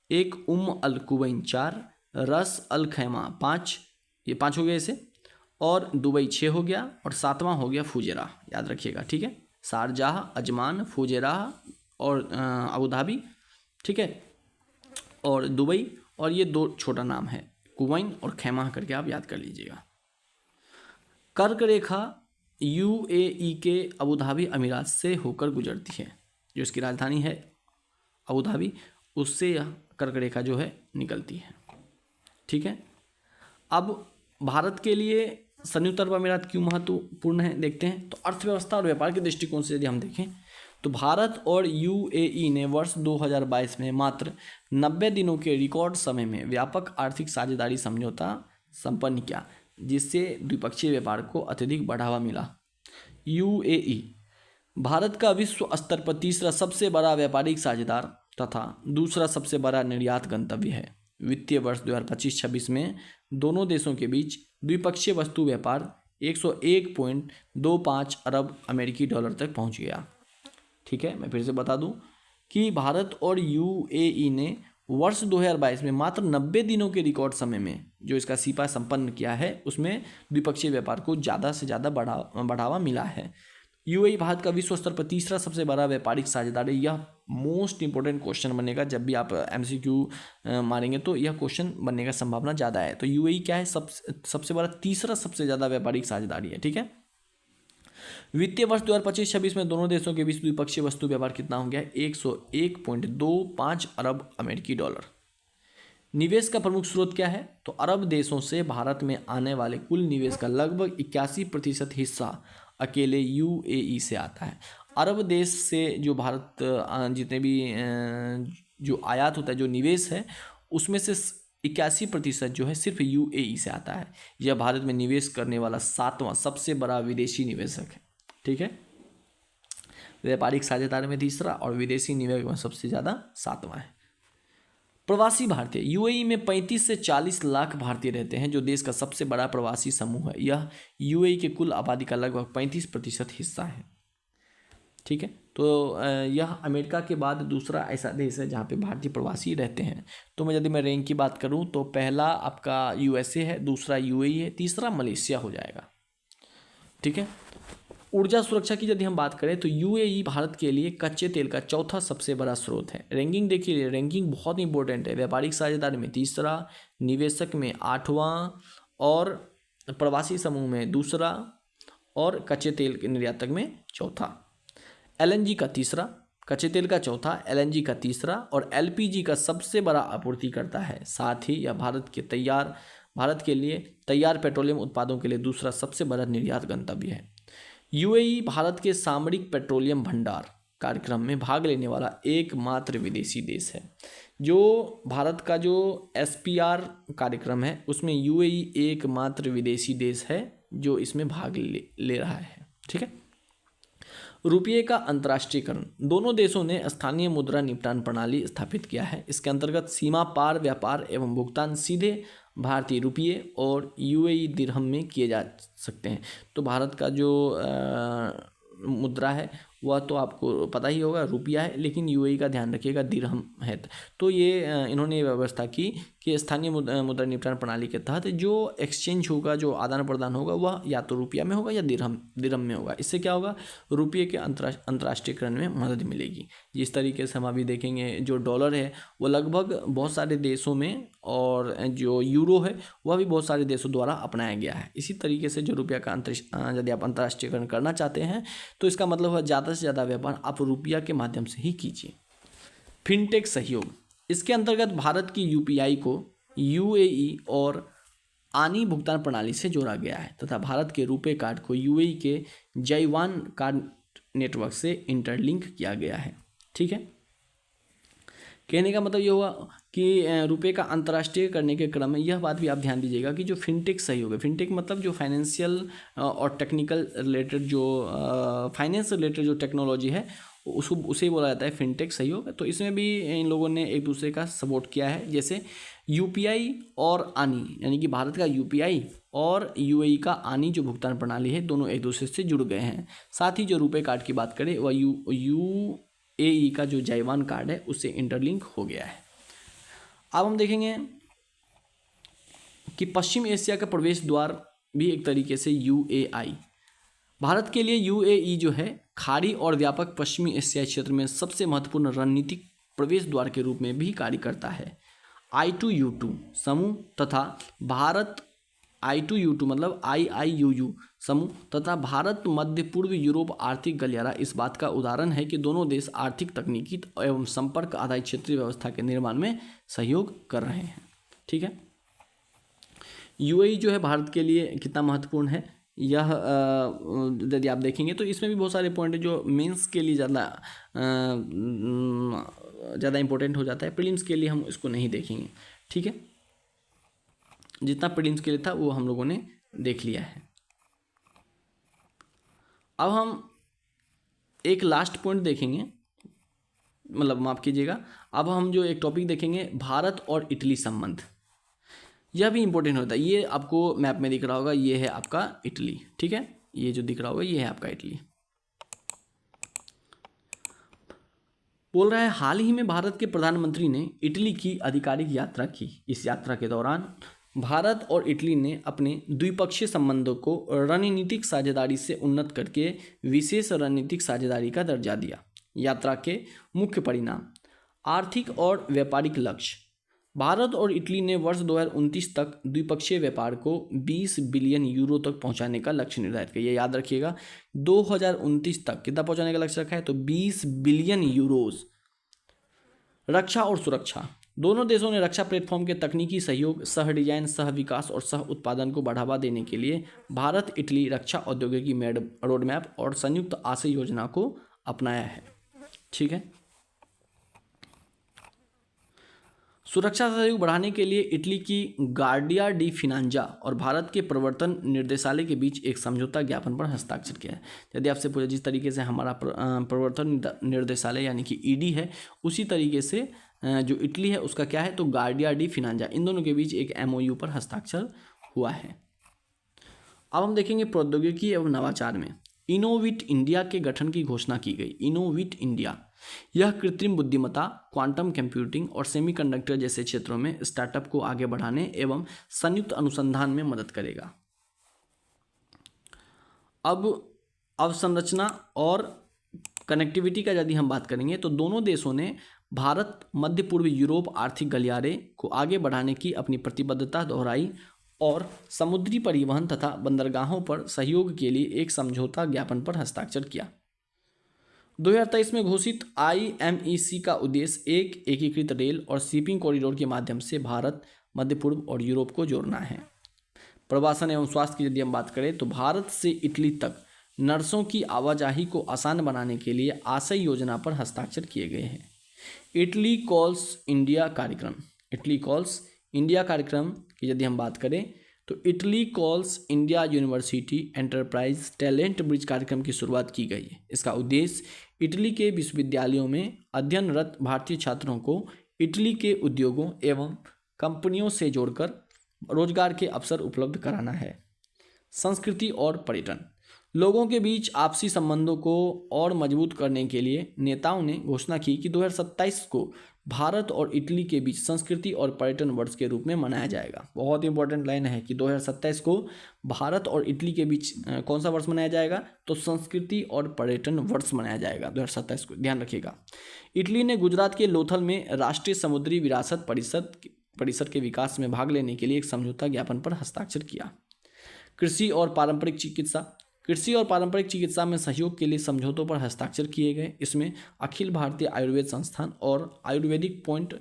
1 अल कुवैन, 4 रस अल खैमा, 5, ये 5 हो गया इसे, और दुबई 6 हो गया, और 7वां हो गया फुजेराह। याद रखिएगा, ठीक है, शारजाह, अजमान, फुजेराह और अबू धाबी, ठीक है, और दुबई, और ये 2 छोटा नाम है कुवैन और खैमा करके आप याद कर लीजिएगा। कर्क रेखा यूएई के अबू धाबी अमीरात से होकर गुजरती है। जो इसकी राजधानी है अबू धाबी, उससे यह कर्क रेखा जो है निकलती है। ठीक है, अब भारत के लिए संयुक्त अरब अमीरात क्यों महत्वपूर्ण है देखते हैं। तो अर्थव्यवस्था और व्यापार के दृष्टिकोण से यदि हम देखें तो भारत और यूएई ने वर्ष 2022 में मात्र 90 दिनों के रिकॉर्ड समय में व्यापक आर्थिक साझेदारी समझौता संपन्न किया, जिससे द्विपक्षीय व्यापार को अत्यधिक बढ़ावा मिला। यूएई भारत का विश्व स्तर पर तीसरा सबसे बड़ा व्यापारिक साझेदार तथा दूसरा सबसे बड़ा निर्यात गंतव्य है। वित्तीय वर्ष 2025-26 में दोनों देशों के बीच द्विपक्षीय वस्तु व्यापार 101.25 अरब अमेरिकी डॉलर तक पहुंच गया। ठीक है, मैं फिर से बता दूं कि भारत और यूएई ने वर्ष 2022 में मात्र 90 दिनों के रिकॉर्ड समय में जो इसका सीपा संपन्न किया है, उसमें द्विपक्षीय व्यापार को ज़्यादा से ज़्यादा बढ़ावा मिला है। यूएई भारत का विश्व स्तर पर तीसरा सबसे बड़ा व्यापारिक साझेदार है। यह मोस्ट इंपॉर्टेंट क्वेश्चन बनेगा, जब भी आप एमसीक्यू मारेंगे तो यह क्वेश्चन बनने का संभावना ज़्यादा है। तो यूएई क्या है, सबसे बड़ा तीसरा सबसे ज़्यादा व्यापारिक साझेदारी है। ठीक है, वित्तीय वर्ष 2025-26 में दोनों देशों के बीच द्विपक्षीय वस्तु व्यापार कितना हो गया, 101.25 अरब अमेरिकी डॉलर। निवेश का प्रमुख स्रोत क्या है, तो अरब देशों से भारत में आने वाले कुल निवेश का लगभग 81% हिस्सा अकेले यूएई से आता है। अरब देश से जो भारत जितने भी जो आयात होता है, जो निवेश है, उसमें से 81% जो है सिर्फ यूएई से आता है। यह भारत में निवेश करने वाला 7वां सबसे बड़ा विदेशी निवेशक है। ठीक है, व्यापारिक साझेदारी में तीसरा और विदेशी निवेश में सबसे ज़्यादा 7वां है। प्रवासी भारतीय यूएई में 35 से 40 लाख भारतीय रहते हैं, जो देश का सबसे बड़ा प्रवासी समूह है। यह यूएई के कुल आबादी का लगभग 35% हिस्सा है। ठीक है, तो यह अमेरिका के बाद दूसरा ऐसा देश है जहाँ पे भारतीय प्रवासी रहते हैं। तो यदि मैं रैंक की बात करूँ तो पहला आपका यूएसए है, दूसरा यूएई है, तीसरा मलेशिया हो जाएगा। ठीक है, ऊर्जा सुरक्षा की यदि हम बात करें तो यूएई भारत के लिए कच्चे तेल का चौथा सबसे बड़ा स्रोत है। रैंकिंग देखिए, रैंकिंग बहुत इंपॉर्टेंट है। व्यापारिक साझेदारी में तीसरा, निवेशक में 8वां, और प्रवासी समूह में दूसरा, और कच्चे तेल के निर्यातक में चौथा। एलएनजी का तीसरा, कच्चे तेल का चौथा, एलएनजी का तीसरा, और एलपीजी का सबसे बड़ा आपूर्तिकर्ता है। साथ ही यह भारत के लिए तैयार पेट्रोलियम उत्पादों के लिए दूसरा सबसे बड़ा निर्यात गंतव्य है। यूएई भारत के सामरिक पेट्रोलियम भंडार कार्यक्रम में भाग लेने वाला एकमात्र विदेशी देश है। जो भारत का जो एसपीआर कार्यक्रम है, उसमें यूएई एकमात्र विदेशी देश है जो इसमें भाग ले रहा है। ठीक है, रुपये का अंतर्राष्ट्रीयकरण, दोनों देशों ने स्थानीय मुद्रा निपटान प्रणाली स्थापित किया है। इसके अंतर्गत सीमा पार व्यापार एवं भुगतान सीधे भारतीय रुपये और यूएई दिरहम में किए जा सकते हैं। तो भारत का जो मुद्रा है वह तो आपको पता ही होगा रुपया है, लेकिन यूएई का ध्यान रखिएगा दिरहम है। तो ये इन्होंने ये व्यवस्था की कि स्थानीय मुद्रा निपटान प्रणाली के तहत जो एक्सचेंज होगा, जो आदान प्रदान होगा, वह या तो रुपया में होगा या दिरहम में होगा। इससे क्या होगा, रुपये के अंतर्राष्ट्रीयकरण में मदद मिलेगी। जिस तरीके से हम अभी देखेंगे जो डॉलर है वो लगभग बहुत सारे देशों में, और जो यूरो है वह भी बहुत सारे देशों द्वारा अपनाया गया है। इसी तरीके से जो रुपया का यदि आप अंतर्राष्ट्रीयकरण करना चाहते हैं तो इसका मतलब है ज़्यादा से ज़्यादा व्यापार आप रुपया के माध्यम से ही कीजिए। फिनटेक सहयोग, इसके अंतर्गत भारत की यूपीआई को यूएई और आनी भुगतान प्रणाली से जोड़ा गया है तथा भारत के रुपे कार्ड को यूएई के जाइवान कार्ड नेटवर्क से इंटरलिंक किया गया है। ठीक है, कहने का मतलब ये हुआ कि रुपए का अंतर्राष्ट्रीय करने के क्रम में यह बात भी आप ध्यान दीजिएगा कि जो फिनटेक सहयोग है, फिनटेक मतलब जो फाइनेंशियल और टेक्निकल रिलेटेड, जो फाइनेंस रिलेटेड जो टेक्नोलॉजी है उसे बोला जाता है फिनटेक सहयोग। तो इसमें भी इन लोगों ने एक दूसरे का सपोर्ट किया है। जैसे यूपीआई और आनी, यानी कि भारत का यूपीआई और यूएई का आनी जो भुगतान प्रणाली है, दोनों एक दूसरे से जुड़ गए हैं। साथ ही जो रुपए कार्ड की बात करें वह यूएई का जो जाइवान कार्ड है उससे इंटरलिंक हो गया है। अब हम देखेंगे कि पश्चिम एशिया का प्रवेश द्वार भी एक तरीके से यूएई, भारत के लिए यूएई जो है खाड़ी और व्यापक पश्चिमी एशियाई क्षेत्र में सबसे महत्वपूर्ण रणनीतिक प्रवेश द्वार के रूप में भी कार्य करता है। I2U2 समूह तथा भारत I2U2 मतलब IIUU समूह तथा भारत मध्य पूर्व यूरोप आर्थिक गलियारा इस बात का उदाहरण है कि दोनों देश आर्थिक, तकनीकी एवं संपर्क आधारित क्षेत्रीय व्यवस्था के निर्माण में सहयोग कर रहे हैं। ठीक है, यूएई जो है भारत के लिए कितना महत्वपूर्ण है, यह यदि आप देखेंगे तो इसमें भी बहुत सारे पॉइंट है जो मेंस के लिए ज़्यादा इंपॉर्टेंट हो जाता है। प्रीलिम्स के लिए हम इसको नहीं देखेंगे। ठीक है, जितना प्रीलिम्स के लिए था वो हम लोगों ने देख लिया है। अब हम एक लास्ट पॉइंट देखेंगे, मतलब माफ़ कीजिएगा, अब हम जो एक टॉपिक देखेंगे भारत और इटली संबंध। यह भी इंपॉर्टेंट होता है। ये आपको मैप में दिख रहा होगा, ये है आपका इटली। ठीक है, ये जो दिख रहा होगा ये है आपका इटली। बोल रहा है हाल ही में भारत के प्रधानमंत्री ने इटली की आधिकारिक यात्रा की। इस यात्रा के दौरान भारत और इटली ने अपने द्विपक्षीय संबंधों को रणनीतिक साझेदारी से उन्नत करके विशेष रणनीतिक साझेदारी का दर्जा दिया। यात्रा के मुख्य परिणाम, आर्थिक और व्यापारिक लक्ष्य, भारत और इटली ने वर्ष 2029 तक द्विपक्षीय व्यापार को 20 बिलियन यूरो तक पहुंचाने का लक्ष्य निर्धारित किया। ये याद रखिएगा, 2029 तक कितना पहुंचाने का लक्ष्य रखा है, तो 20 बिलियन यूरोज। रक्षा और सुरक्षा, दोनों देशों ने रक्षा प्लेटफॉर्म के तकनीकी सहयोग, सह डिजाइन, सह विकास और सह उत्पादन को बढ़ावा देने के लिए भारत इटली रक्षा औद्योगिकी रोडमैप और संयुक्त आशय योजना को अपनाया है। ठीक है, सुरक्षा सहयोग बढ़ाने के लिए इटली की गार्डिया डी फिनांजा और भारत के प्रवर्तन निर्देशालय के बीच एक समझौता ज्ञापन पर हस्ताक्षर किया है। यदि आपसे पूछा जिस तरीके से हमारा प्रवर्तन निर्देशालय यानी कि ईडी है, उसी तरीके से जो इटली है उसका क्या है, तो गार्डिया डी फिनांजा, इन दोनों के बीच एक एमओयू पर हस्ताक्षर हुआ है। अब हम देखेंगे प्रौद्योगिकी एवं नवाचार में इनोविट इंडिया के गठन की घोषणा की गई। इनोविट इंडिया, यह कृत्रिम बुद्धिमत्ता, क्वांटम कंप्यूटिंग और सेमीकंडक्टर जैसे क्षेत्रों में स्टार्टअप को आगे बढ़ाने एवं संयुक्त अनुसंधान में मदद करेगा। अब अवसंरचना और कनेक्टिविटी का यदि हम बात करेंगे तो दोनों देशों ने भारत मध्य पूर्व यूरोप आर्थिक गलियारे को आगे बढ़ाने की अपनी प्रतिबद्धता दोहराई और समुद्री परिवहन तथा बंदरगाहों पर सहयोग के लिए एक समझौता ज्ञापन पर हस्ताक्षर किया। 2023 में घोषित IMEC का उद्देश्य एक एकीकृत रेल और शिपिंग कॉरिडोर के माध्यम से भारत, मध्य पूर्व और यूरोप को जोड़ना है। प्रवासन एवं स्वास्थ्य की यदि हम बात करें तो भारत से इटली तक नर्सों की आवाजाही को आसान बनाने के लिए आशय योजना पर हस्ताक्षर किए गए हैं। इटली कॉल्स इंडिया कार्यक्रम, इटली कॉल्स इंडिया कार्यक्रम की यदि हम बात करें तो Italy calls India university enterprise talent bridge कार्यक्रम की शुरुआत की गई है। इसका उद्देश्य इटली के विश्वविद्यालयों में अध्ययनरत भारतीय छात्रों को इटली के उद्योगों एवं कंपनियों से जोड़कर रोजगार के अवसर उपलब्ध कराना है। संस्कृति और पर्यटन, लोगों के बीच आपसी संबंधों को और मजबूत करने के लिए नेताओं ने घोषणा की कि 2027 को भारत और इटली के बीच संस्कृति और पर्यटन वर्ष के रूप में मनाया जाएगा। बहुत इंपॉर्टेंट लाइन है कि 2027 को भारत और इटली के बीच कौन सा वर्ष मनाया जाएगा, तो संस्कृति और पर्यटन वर्ष मनाया जाएगा 2027 को, ध्यान रखिएगा। इटली ने गुजरात के लोथल में राष्ट्रीय समुद्री विरासत परिसर के विकास में भाग लेने के लिए एक समझौता ज्ञापन पर हस्ताक्षर किया। कृषि और पारंपरिक चिकित्सा, कृषि और पारंपरिक चिकित्सा में सहयोग के लिए समझौतों पर हस्ताक्षर किए गए। इसमें अखिल भारतीय आयुर्वेद संस्थान और आयुर्वेदिक पॉइंट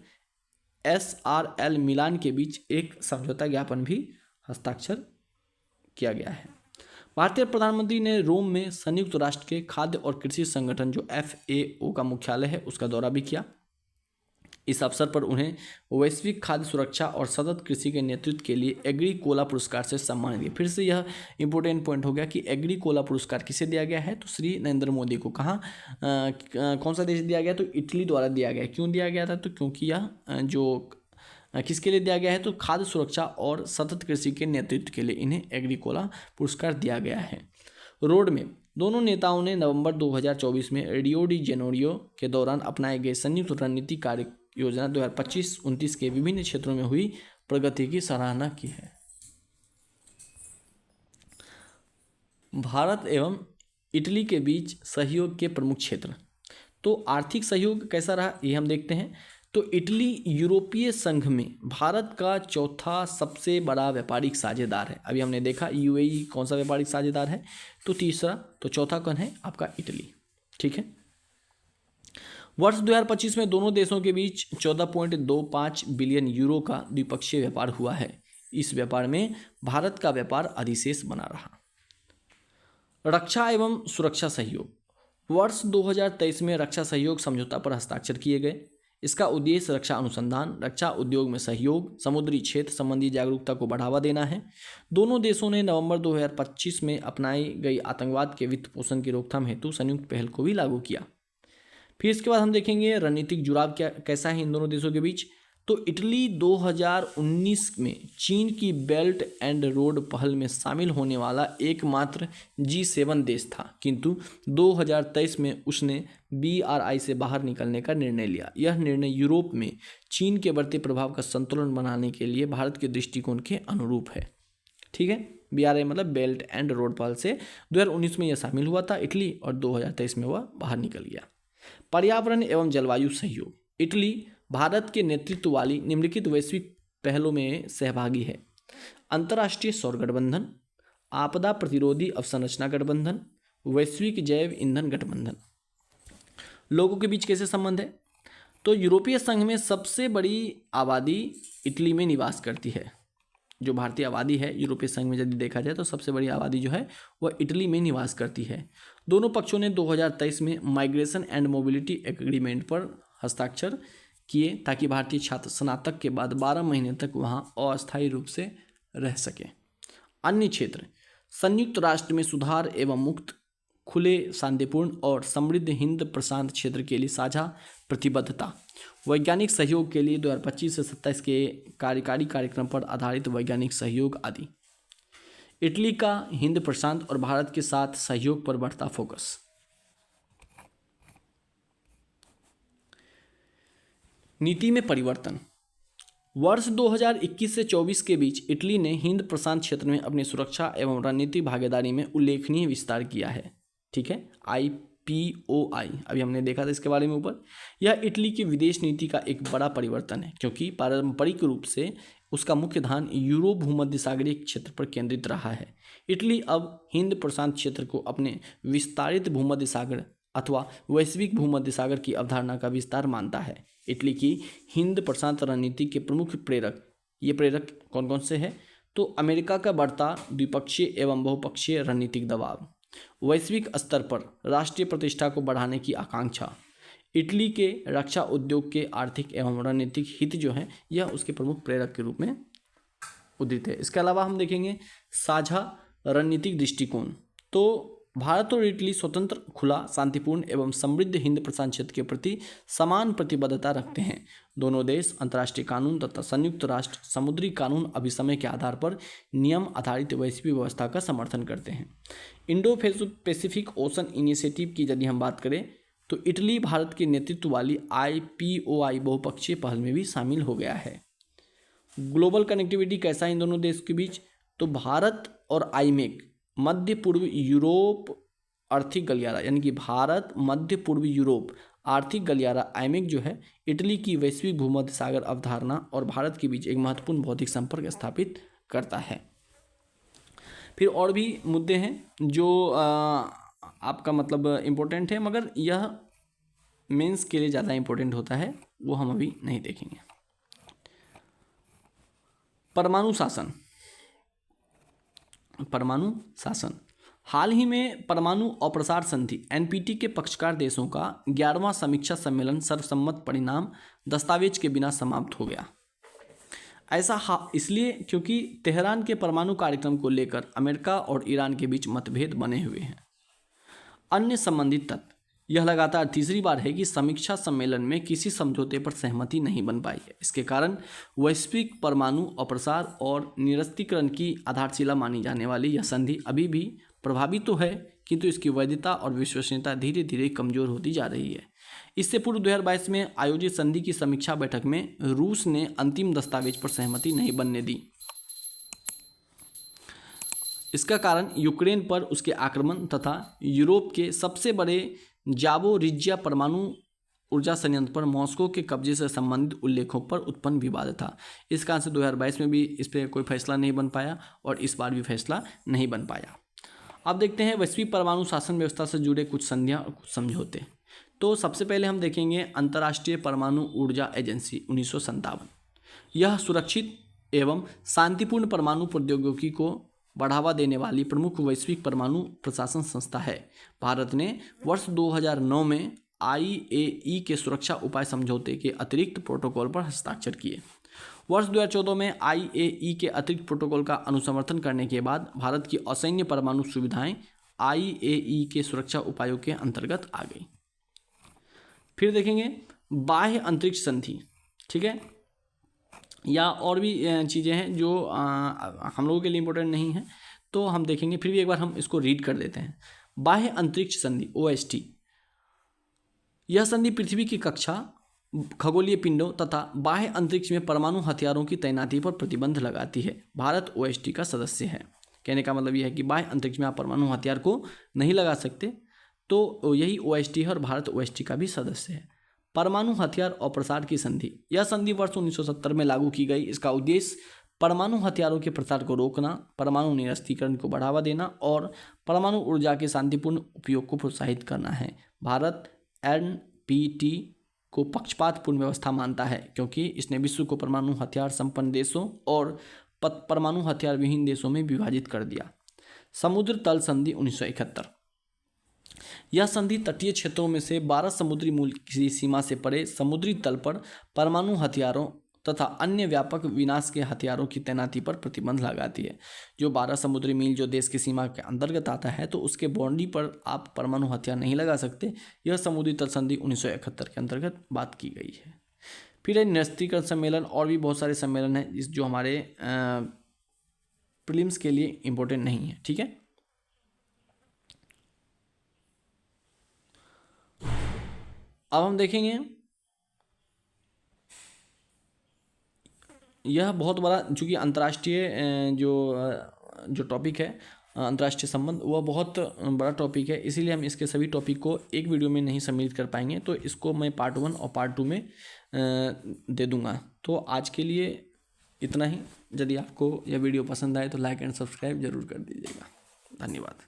SRL मिलान के बीच एक समझौता ज्ञापन भी हस्ताक्षर किया गया है। भारतीय प्रधानमंत्री ने रोम में संयुक्त राष्ट्र के खाद्य और कृषि संगठन जो FAO का मुख्यालय है उसका दौरा भी किया। इस अवसर पर उन्हें वैश्विक खाद्य सुरक्षा और सतत कृषि के नेतृत्व के लिए एग्रीकोला पुरस्कार से सम्मानित किया। फिर से यह इंपॉर्टेंट पॉइंट हो गया कि एग्रीकोला पुरस्कार किसे दिया गया है, तो श्री नरेंद्र मोदी को। कहाँ कौन सा देश दिया गया, तो इटली द्वारा दिया गया। क्यों दिया गया था, तो क्योंकि यह जो किसके लिए दिया गया है, तो खाद्य सुरक्षा और सतत कृषि के नेतृत्व के लिए इन्हें एग्रीकोला पुरस्कार दिया गया है। रोड में दोनों नेताओं ने नवंबर 2024 में रियो डी जेनेरियो के दौरान अपनाए गए संयुक्त रणनीति कार्य योजना 2025-29 के विभिन्न क्षेत्रों में हुई प्रगति की सराहना की है। भारत एवं इटली के बीच सहयोग के प्रमुख क्षेत्र, तो आर्थिक सहयोग कैसा रहा ये हम देखते हैं। तो इटली यूरोपीय संघ में भारत का चौथा सबसे बड़ा व्यापारिक साझेदार है। अभी हमने देखा UAE कौन सा व्यापारिक साझेदार है, तो तीसरा, तो चौथा कौन है आपका इटली। ठीक है। वर्ष 2025 में दोनों देशों के बीच 14.25 बिलियन यूरो का द्विपक्षीय व्यापार हुआ है। इस व्यापार में भारत का व्यापार अधिशेष बना रहा। रक्षा एवं सुरक्षा सहयोग, वर्ष 2023 में रक्षा सहयोग समझौता पर हस्ताक्षर किए गए। इसका उद्देश्य रक्षा अनुसंधान, रक्षा उद्योग में सहयोग, समुद्री क्षेत्र संबंधी जागरूकता को बढ़ावा देना है। दोनों देशों ने नवंबर 2025 में अपनाई गई आतंकवाद के वित्त पोषण की रोकथाम हेतु संयुक्त पहल को भी लागू किया। फिर इसके बाद हम देखेंगे रणनीतिक जुड़ाव कैसा है इन दोनों देशों के बीच। तो इटली 2019 में चीन की बेल्ट एंड रोड पहल में शामिल होने वाला एकमात्र G7 देश था, किंतु 2023 में उसने BRI से बाहर निकलने का निर्णय लिया। यह निर्णय यूरोप में चीन के बढ़ते प्रभाव का संतुलन बनाने के लिए भारत के दृष्टिकोण के अनुरूप है। ठीक है, BRI मतलब बेल्ट एंड रोड पहल से 2019 में यह शामिल हुआ था इटली, और 2023 में वह बाहर निकल गया। पर्यावरण एवं जलवायु सहयोग, इटली भारत के नेतृत्व वाली निम्नलिखित वैश्विक पहलों में सहभागी है। अंतर्राष्ट्रीय सौर गठबंधन, आपदा प्रतिरोधी अवसंरचना गठबंधन, वैश्विक जैव ईंधन गठबंधन। लोगों के बीच कैसे संबंध है, तो यूरोपीय संघ में सबसे बड़ी आबादी इटली में निवास करती है। जो भारतीय आबादी है यूरोपीय संघ में यदि देखा जाए तो सबसे बड़ी आबादी जो है वह इटली में निवास करती है। दोनों पक्षों ने 2023 में माइग्रेशन एंड मोबिलिटी एग्रीमेंट पर हस्ताक्षर किए ताकि भारतीय छात्र स्नातक के बाद 12 महीने तक वहां अस्थायी रूप से रह सकें। अन्य क्षेत्र, संयुक्त राष्ट्र में सुधार एवं मुक्त, खुले, शांतिपूर्ण और समृद्ध हिंद प्रशांत क्षेत्र के लिए साझा प्रतिबद्धता, वैज्ञानिक सहयोग के लिए 2025 से 27 के कार्यकारी कार्यक्रम पर आधारित वैज्ञानिक सहयोग आदि। इटली का हिंद प्रशांत और भारत के साथ सहयोग पर बढ़ता फोकस। नीति में परिवर्तन, वर्ष 2021 से 24 के बीच इटली ने हिंद प्रशांत क्षेत्र में अपनी सुरक्षा एवं रणनीतिक भागीदारी में उल्लेखनीय विस्तार किया है। ठीक है, IPOI अभी हमने देखा था इसके बारे में ऊपर। यह इटली की विदेश नीति का एक बड़ा परिवर्तन है, क्योंकि पारंपरिक रूप से उसका मुख्य ध्यान यूरो भूमध्य सागरीय क्षेत्र पर केंद्रित रहा है। इटली अब हिंद प्रशांत क्षेत्र को अपने विस्तारित भूमध्य सागर अथवा वैश्विक भूमध्य सागर की अवधारणा का विस्तार मानता है। इटली की हिंद प्रशांत रणनीति के प्रमुख प्रेरक, ये प्रेरक कौन कौन से हैं, तो अमेरिका का बढ़ता द्विपक्षीय एवं बहुपक्षीय रणनीतिक दबाव, वैश्विक स्तर पर राष्ट्रीय प्रतिष्ठा को बढ़ाने की आकांक्षा, इटली के रक्षा उद्योग के आर्थिक एवं रणनीतिक हित जो हैं यह उसके प्रमुख प्रेरक के रूप में उद्धृत है। इसके अलावा हम देखेंगे साझा रणनीतिक दृष्टिकोण, तो भारत और इटली स्वतंत्र, खुला, शांतिपूर्ण एवं समृद्ध हिंद प्रशांत क्षेत्र के प्रति समान प्रतिबद्धता रखते हैं। दोनों देश अंतर्राष्ट्रीय कानून तथा संयुक्त राष्ट्र समुद्री कानून अभिसमय के आधार पर नियम आधारित वैश्विक व्यवस्था का समर्थन करते हैं। इंडो पैसिफिक ओशन इनिशिएटिव की यदि हम बात करें तो इटली भारत के नेतृत्व वाली IPOI बहुपक्षीय पहल में भी शामिल हो गया है। ग्लोबल कनेक्टिविटी कैसा है इन दोनों देशों के बीच, तो भारत और आईमेक मध्य पूर्व यूरोप आर्थिक गलियारा, यानी कि भारत मध्य पूर्व यूरोप आर्थिक गलियारा आईमेक जो है इटली की वैश्विक भूमध्य सागर अवधारणा और भारत के बीच एक महत्वपूर्ण भौतिक संपर्क स्थापित करता है। फिर और भी मुद्दे हैं जो आपका मतलब इम्पोर्टेंट है, मगर यह मेंस के लिए ज़्यादा इम्पोर्टेंट होता है, वो हम अभी नहीं देखेंगे। परमाणु शासन, परमाणु शासन हाल ही में परमाणु अप्रसार संधि NPT के पक्षकार देशों का 11वां समीक्षा सम्मेलन सर्वसम्मत परिणाम दस्तावेज के बिना समाप्त हो गया। ऐसा इसलिए क्योंकि तेहरान के परमाणु कार्यक्रम को लेकर अमेरिका और ईरान के बीच मतभेद बने हुए हैं। अन्य संबंधित तथ्य, यह लगातार तीसरी बार है कि समीक्षा सम्मेलन में किसी समझौते पर सहमति नहीं बन पाई है। इसके कारण वैश्विक परमाणु अप्रसार और निरस्त्रीकरण की आधारशिला मानी जाने वाली यह संधि अभी भी प्रभावी तो है, किंतु इसकी वैधता और विश्वसनीयता धीरे धीरे कमजोर होती जा रही है। इससे पूर्व 2022 में आयोजित संधि की समीक्षा बैठक में रूस ने अंतिम दस्तावेज पर सहमति नहीं बनने दी। इसका कारण यूक्रेन पर उसके आक्रमण तथा यूरोप के सबसे बड़े जापोरिज्जिया परमाणु ऊर्जा संयंत्र पर मॉस्को के कब्जे से संबंधित उल्लेखों पर उत्पन्न विवाद था। इस कारण से 2022 में भी इस पर कोई फैसला नहीं बन पाया और इस बार भी फैसला नहीं बन पाया। अब देखते हैं वैश्विक परमाणु शासन व्यवस्था से जुड़े कुछ संधियां और कुछ समझौते। तो सबसे पहले हम देखेंगे अंतर्राष्ट्रीय परमाणु ऊर्जा एजेंसी 1957। यह सुरक्षित एवं शांतिपूर्ण परमाणु प्रौद्योगिकी को बढ़ावा देने वाली प्रमुख वैश्विक परमाणु प्रशासन संस्था है। भारत ने वर्ष 2009 में IAEA के सुरक्षा उपाय समझौते के अतिरिक्त प्रोटोकॉल पर हस्ताक्षर किए। वर्ष 2014 में IAEA के अतिरिक्त प्रोटोकॉल का अनुसमर्थन करने के बाद भारत की असैन्य परमाणु सुविधाएं IAEA के सुरक्षा उपायों के अंतर्गत आ गई। फिर देखेंगे बाह्य अंतरिक्ष संधि, ठीक है, या और भी चीज़ें हैं जो हम लोगों के लिए इम्पोर्टेंट नहीं है, तो हम देखेंगे। फिर भी एक बार हम इसको रीड कर देते हैं। बाह्य अंतरिक्ष संधि OST, यह संधि पृथ्वी की कक्षा, खगोलीय पिंडों तथा बाह्य अंतरिक्ष में परमाणु हथियारों की तैनाती पर प्रतिबंध लगाती है। भारत OST का सदस्य है। कहने का मतलब यह है कि बाह्य अंतरिक्ष में आप परमाणु हथियार को नहीं लगा सकते, तो यही OST है और भारत OST का भी सदस्य है। परमाणु हथियार और प्रसार की संधि, यह संधि वर्ष 1970 में लागू की गई। इसका उद्देश्य परमाणु हथियारों के प्रसार को रोकना, परमाणु निरस्त्रीकरण को बढ़ावा देना और परमाणु ऊर्जा के शांतिपूर्ण उपयोग को प्रोत्साहित करना है। भारत NPT को पक्षपातपूर्ण व्यवस्था मानता है क्योंकि इसने विश्व को परमाणु हथियार संपन्न देशों और परमाणु हथियार विहीन देशों में विभाजित कर दिया। समुद्र तल संधि 1971, यह संधि तटीय क्षेत्रों में से 12 समुद्री मूल की सीमा से परे समुद्री तल पर परमाणु हथियारों तथा अन्य व्यापक विनाश के हथियारों की तैनाती पर प्रतिबंध लगाती है। जो 12 समुद्री मील जो देश की सीमा के अंतर्गत आता है, तो उसके बाउंड्री पर आप परमाणु हथियार नहीं लगा सकते। यह समुद्री तल संधि 1971 के अंतर्गत बात की गई है। फिर है निरस्त्रीकरण सम्मेलन, और भी बहुत सारे सम्मेलन हैं जो हमारे प्रीलिम्स के लिए इम्पोर्टेंट नहीं है, ठीक है। अब हम देखेंगे यह बहुत बड़ा, चूँकि अंतर्राष्ट्रीय जो टॉपिक है अंतर्राष्ट्रीय संबंध, वह बहुत बड़ा टॉपिक है, इसीलिए हम इसके सभी टॉपिक को एक वीडियो में नहीं सम्मिलित कर पाएंगे। तो इसको मैं पार्ट 1 और पार्ट 2 में दे दूंगा। तो आज के लिए इतना ही। यदि आपको यह वीडियो पसंद आए तो लाइक एंड सब्सक्राइब जरूर कर दीजिएगा। धन्यवाद।